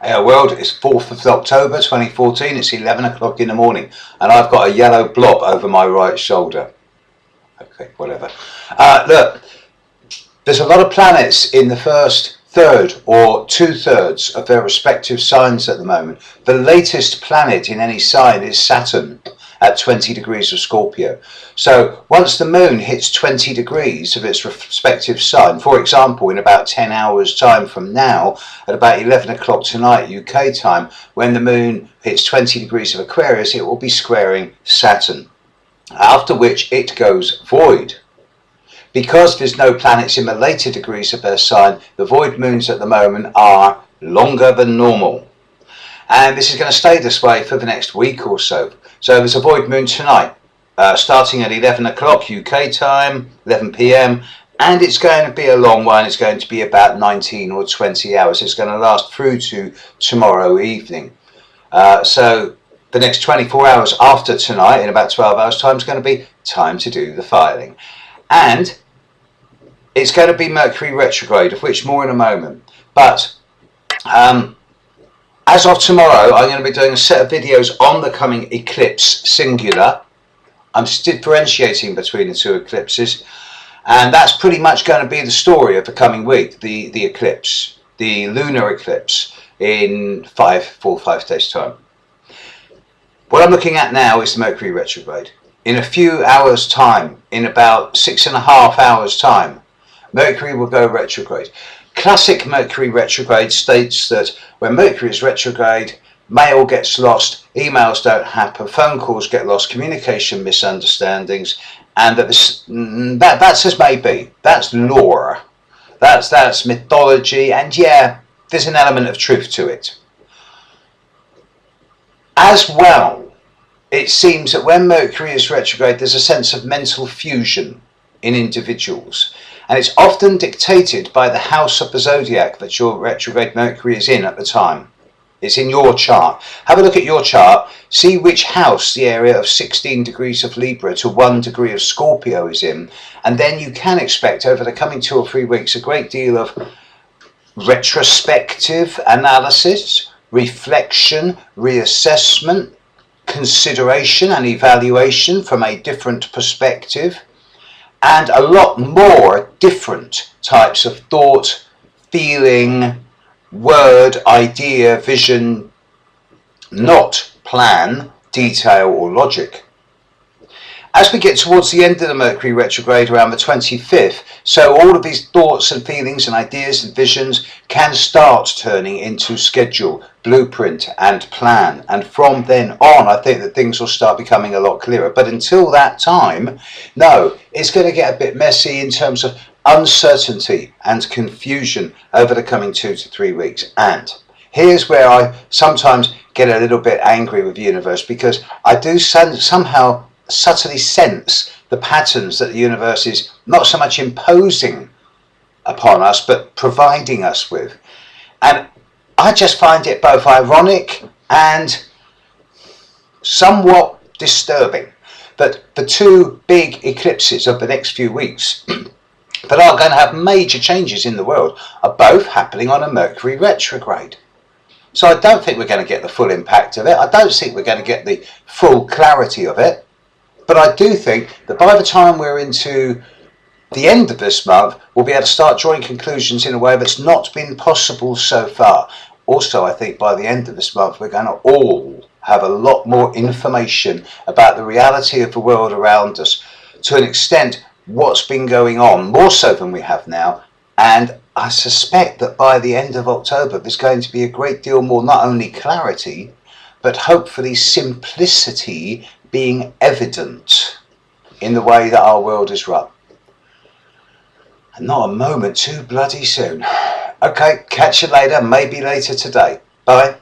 Our world is 4th of October 2014, it's 11 o'clock in the morning, and I've got a yellow blob over my right shoulder. Okay, whatever. Look, there's a lot of planets in the first third or 2/3 of their respective signs at the moment. The latest planet in any sign is Saturn at 20 degrees of Scorpio. So once the moon hits 20 degrees of its respective sign, for example, in about 10 hours time from now, at about 11 o'clock tonight UK time, when the moon hits 20 degrees of Aquarius, it will be squaring Saturn, after which it goes void. Because there's no planets in the later degrees of their sign, the void moons at the moment are longer than normal. And this is going to stay this way for the next week or so. So there's a void moon tonight, starting at 11 o'clock UK time, 11 PM, and it's going to be a long one. It's going to be about 19 or 20 hours. It's going to last through to tomorrow evening. So the next 24 hours after tonight, in about 12 hours time, is going to be time to do the filing. And it's going to be Mercury retrograde, of which more in a moment. But as of tomorrow, I'm going to be doing a set of videos on the coming eclipse singular. I'm differentiating between the two eclipses, and that's pretty much going to be the story of the coming week, the eclipse, the lunar eclipse in 4 or 5 days time. What I'm looking at now is the Mercury retrograde. In a few hours time, in about 6.5 hours time, Mercury will go retrograde. Classic Mercury retrograde states that when Mercury is retrograde, mail gets lost, emails don't happen, phone calls get lost, communication misunderstandings, and that's as may be. That's lore. That's mythology, and yeah, there's an element of truth to it. As well, it seems that when Mercury is retrograde, there's a sense of mental fusion in individuals. And it's often dictated by the house of the zodiac that your retrograde Mercury is in at the time. It's in your chart. Have a look at your chart, see which house the area of 16 degrees of Libra to 1 degree of Scorpio is in, and then you can expect over the coming 2 or 3 weeks a great deal of retrospective analysis, reflection, reassessment, consideration and evaluation from a different perspective, and a lot more different types of thought, feeling, word, idea, vision, not plan, detail or logic. As we get towards the end of the Mercury retrograde around the 25th, so all of these thoughts and feelings and ideas and visions can start turning into schedule, blueprint and plan. And from then on, I think that things will start becoming a lot clearer. But until that time, no, it's going to get a bit messy in terms of uncertainty and confusion over the coming 2 to 3 weeks. And here's where I sometimes get a little bit angry with the universe, because I do somehow subtly sense the patterns that the universe is not so much imposing upon us, but providing us with. And I just find it both ironic and somewhat disturbing that the 2 big eclipses of the next few weeks that are going to have major changes in the world are both happening on a Mercury retrograde. So I don't think we're going to get the full impact of it. I don't think we're going to get the full clarity of it. But I do think that by the time we're into the end of this month, we'll be able to start drawing conclusions in a way that's not been possible so far. Also, I think by the end of this month, we're going to all have a lot more information about the reality of the world around us, to an extent what's been going on, more so than we have now. And I suspect that by the end of October, there's going to be a great deal more, not only clarity, but hopefully simplicity being evident in the way that our world is run. And not a moment too bloody soon. Okay, catch you later, maybe later today. Bye.